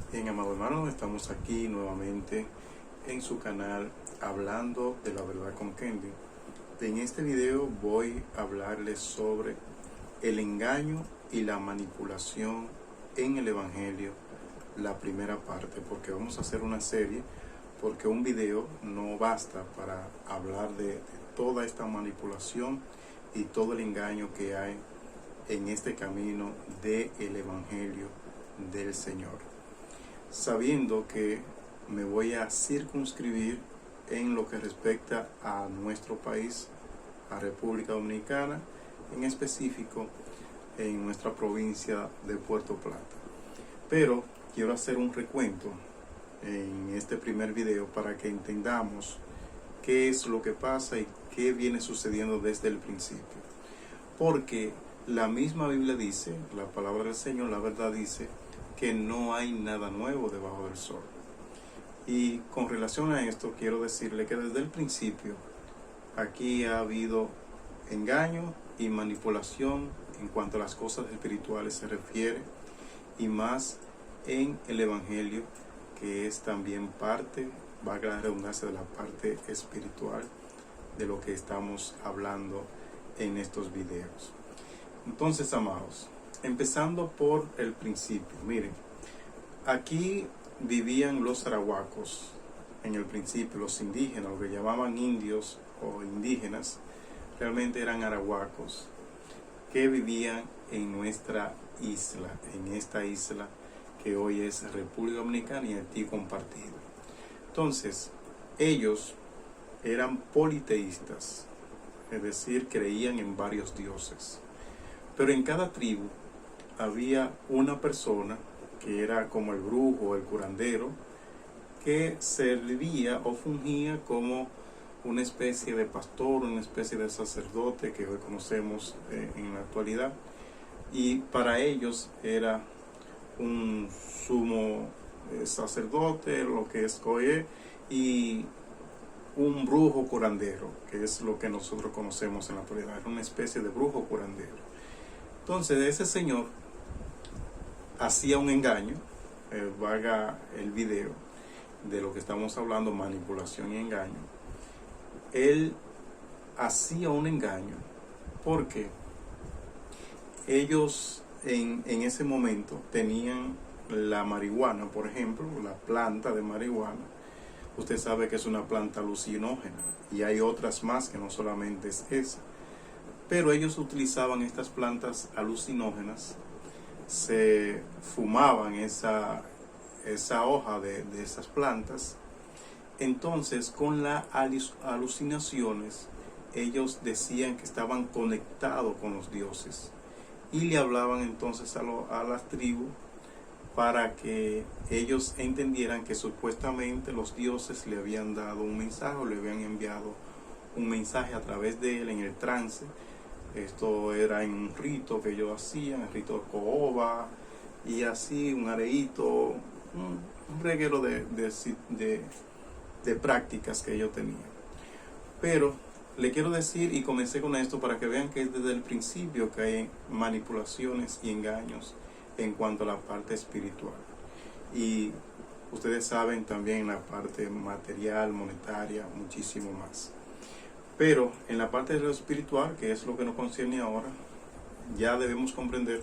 Bien, amado hermano, estamos aquí nuevamente en su canal hablando de la verdad con Kendi. En este video voy a hablarles sobre el engaño y la manipulación en el Evangelio, la primera parte, porque vamos a hacer una serie, porque un video no basta para hablar de toda esta manipulación y todo el engaño que hay en este camino del Evangelio del Señor. Sabiendo que me voy a circunscribir en lo que respecta a nuestro país, a República Dominicana, en específico en nuestra provincia de Puerto Plata. Pero quiero hacer un recuento en este primer video para que entendamos qué es lo que pasa y qué viene sucediendo desde el principio. Porque la misma Biblia dice, la palabra del Señor, la verdad dice, que no hay nada nuevo debajo del sol. Y con relación a esto quiero decirle que desde el principio aquí ha habido engaño y manipulación en cuanto a las cosas espirituales se refiere, y más en el Evangelio, que es también parte, valga la redundancia, de la parte espiritual de lo que estamos hablando en estos videos. Entonces, amados, empezando por el principio, miren, aquí vivían los arahuacos en el principio, los indígenas, lo que llamaban indios o indígenas, realmente eran arahuacos que vivían en nuestra isla, en esta isla que hoy es República Dominicana y Haití compartido. Entonces, ellos eran politeístas, es decir, creían en varios dioses. Pero en cada tribu había una persona que era como el brujo, el curandero, que servía o fungía como una especie de pastor, una especie de sacerdote que hoy conocemos en la actualidad. Y para ellos era un sumo sacerdote, lo que es Coé, y un brujo curandero, que es lo que nosotros conocemos en la actualidad. Era una especie de brujo curandero. Entonces ese señor hacía un engaño, valga el video de lo que estamos hablando, manipulación y engaño. Él hacía un engaño porque ellos en ese momento tenían la marihuana, por ejemplo, la planta de marihuana. Usted sabe que es una planta alucinógena y hay otras más que no solamente es esa. Pero ellos utilizaban estas plantas alucinógenas, se fumaban esa hoja de esas plantas. Entonces, con las alucinaciones, ellos decían que estaban conectados con los dioses y le hablaban entonces a las tribus para que ellos entendieran que supuestamente los dioses le habían dado un mensaje o le habían enviado un mensaje a través de él en el trance. Esto era en un rito que ellos hacían, el rito de Cooba, y así un areíto, un reguero de prácticas que ellos tenían. Pero le quiero decir, y comencé con esto para que vean que es desde el principio que hay manipulaciones y engaños en cuanto a la parte espiritual. Y ustedes saben también la parte material, monetaria, muchísimo más. Pero en la parte de lo espiritual, que es lo que nos concierne ahora, ya debemos comprender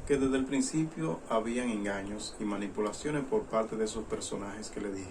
que desde el principio habían engaños y manipulaciones por parte de esos personajes que le dije.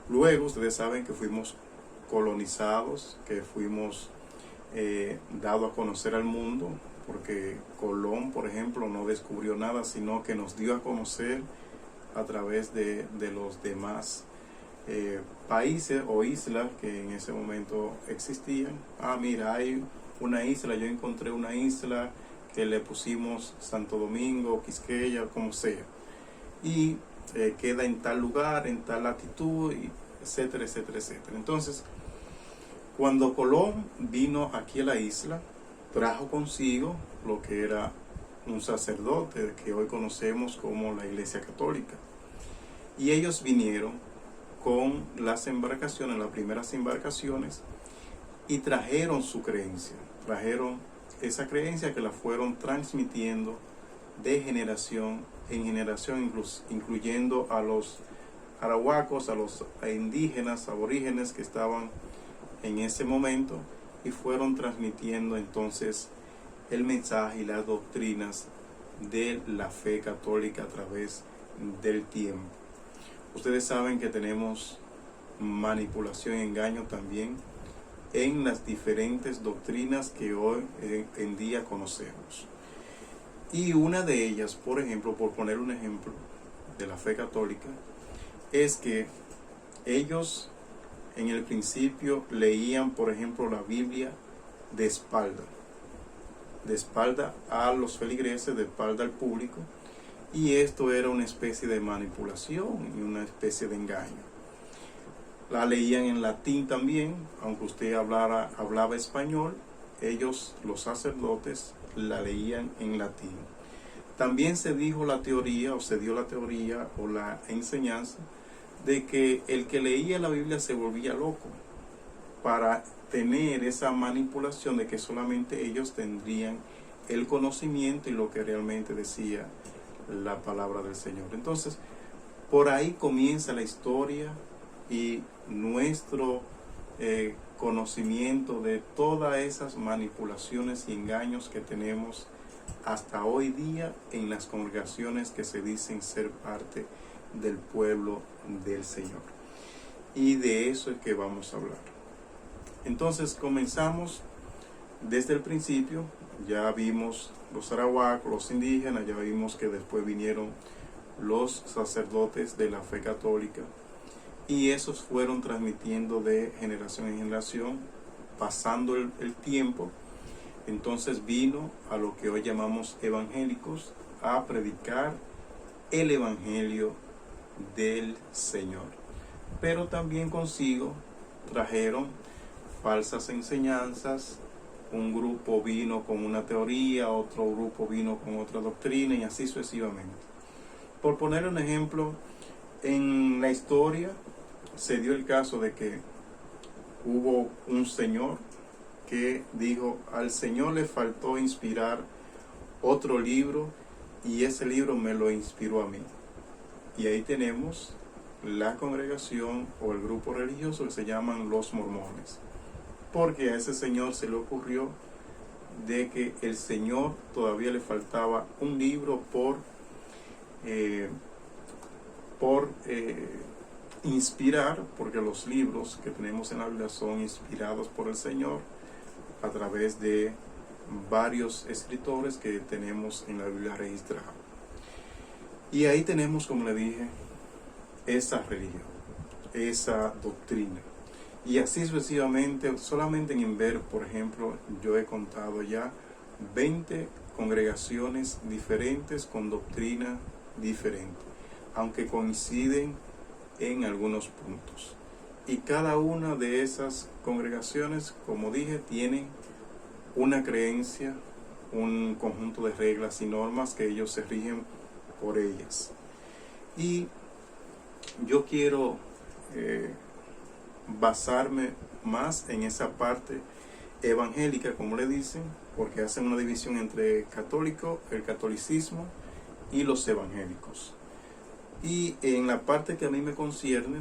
Luego ustedes saben que fuimos colonizados, que fuimos dados a conocer al mundo, porque Colón, por ejemplo, no descubrió nada, sino que nos dio a conocer a través de los demás países o islas que en ese momento existían. Mira, hay una isla, yo encontré una isla que le pusimos Santo Domingo, Quisqueya, como sea, y queda en tal lugar, en tal latitud, y etcétera, etcétera, etcétera. Entonces, cuando Colón vino aquí a la isla, trajo consigo lo que era un sacerdote que hoy conocemos como la Iglesia Católica, y ellos vinieron con las embarcaciones, las primeras embarcaciones, y trajeron su creencia, trajeron esa creencia que la fueron transmitiendo de generación en generación, incluyendo a los arahuacos, a los indígenas, aborígenes que estaban en ese momento, y fueron transmitiendo entonces el mensaje y las doctrinas de la fe católica a través del tiempo. Ustedes saben que tenemos manipulación y engaño también en las diferentes doctrinas que hoy en día conocemos. Y una de ellas, por ejemplo, por poner un ejemplo de la fe católica, es que ellos en el principio leían, por ejemplo, la Biblia de espalda a los feligreses, de espalda al público, y esto era una especie de manipulación y una especie de engaño. La leían en latín también, aunque usted hablaba español, ellos, los sacerdotes, la leían en latín. También se dio la teoría o la enseñanza de que el que leía la Biblia se volvía loco, para tener esa manipulación de que solamente ellos tendrían el conocimiento y lo que realmente decía la palabra del Señor. Entonces, por ahí comienza la historia y nuestro conocimiento de todas esas manipulaciones y engaños que tenemos hasta hoy día en las congregaciones que se dicen ser parte del pueblo del Señor. Y de eso es que vamos a hablar. Entonces comenzamos desde el principio. Ya vimos los arahuacos, los indígenas, ya vimos que después vinieron los sacerdotes de la fe católica, y esos fueron transmitiendo de generación en generación, pasando el tiempo. Entonces vino a lo que hoy llamamos evangélicos a predicar el evangelio del Señor. Pero también consigo trajeron falsas enseñanzas. Un grupo vino con una teoría, otro grupo vino con otra doctrina, y así sucesivamente. Por poner un ejemplo, en la historia se dio el caso de que hubo un señor que dijo: al Señor le faltó inspirar otro libro, y ese libro me lo inspiró a mí. Y ahí tenemos la congregación o el grupo religioso que se llaman los mormones, porque a ese señor se le ocurrió de que el Señor todavía le faltaba un libro por inspirar, porque los libros que tenemos en la Biblia son inspirados por el Señor a través de varios escritores que tenemos en la Biblia registrada. Y ahí tenemos, como le dije, esa religión, esa doctrina. Y así sucesivamente. Solamente en Inver, por ejemplo, yo he contado ya 20 congregaciones diferentes con doctrina diferente, aunque coinciden en algunos puntos. Y cada una de esas congregaciones, como dije, tienen una creencia, un conjunto de reglas y normas que ellos se rigen por ellas. Y yo quiero basarme más en esa parte evangélica, como le dicen, porque hacen una división entre católico, el catolicismo, y los evangélicos. Y en la parte que a mí me concierne,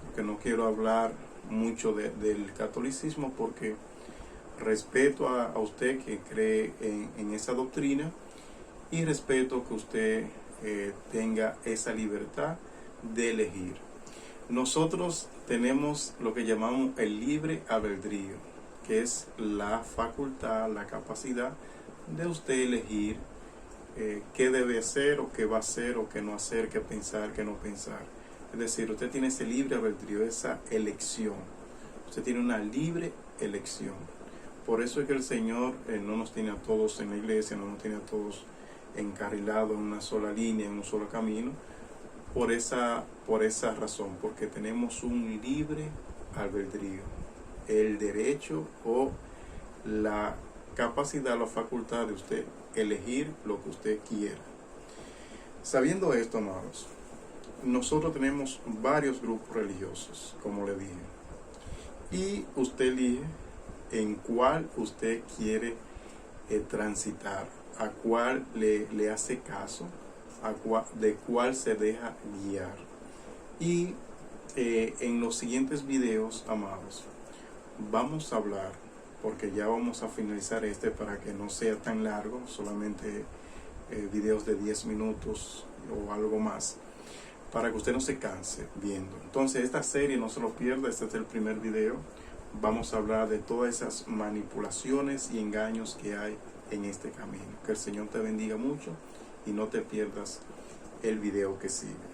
porque no quiero hablar mucho del catolicismo, porque respeto a usted que cree en esa doctrina, y respeto que usted tenga esa libertad de elegir. Nosotros tenemos lo que llamamos el libre albedrío, que es la facultad, la capacidad de usted elegir qué debe hacer o qué va a hacer o qué no hacer, qué pensar, qué no pensar. Es decir, usted tiene ese libre albedrío, esa elección. Usted tiene una libre elección. Por eso es que el Señor no nos tiene a todos en la iglesia, no nos tiene a todos encarrilados en una sola línea, en un solo camino. Por esa razón, porque tenemos un libre albedrío, el derecho o la capacidad, la facultad de usted elegir lo que usted quiera. Sabiendo esto, amados, nosotros tenemos varios grupos religiosos, como le dije, y usted elige en cuál usted quiere transitar, a cuál le hace caso, de cuál se deja guiar. Y en los siguientes videos, amados, vamos a hablar, porque ya vamos a finalizar para que no sea tan largo, solamente videos de 10 minutos o algo más, para que usted no se canse viendo. Entonces esta serie no se lo pierda, este es el primer video. Vamos a hablar de todas esas manipulaciones y engaños que hay en este camino. Que el Señor te bendiga mucho y no te pierdas el video que sigue.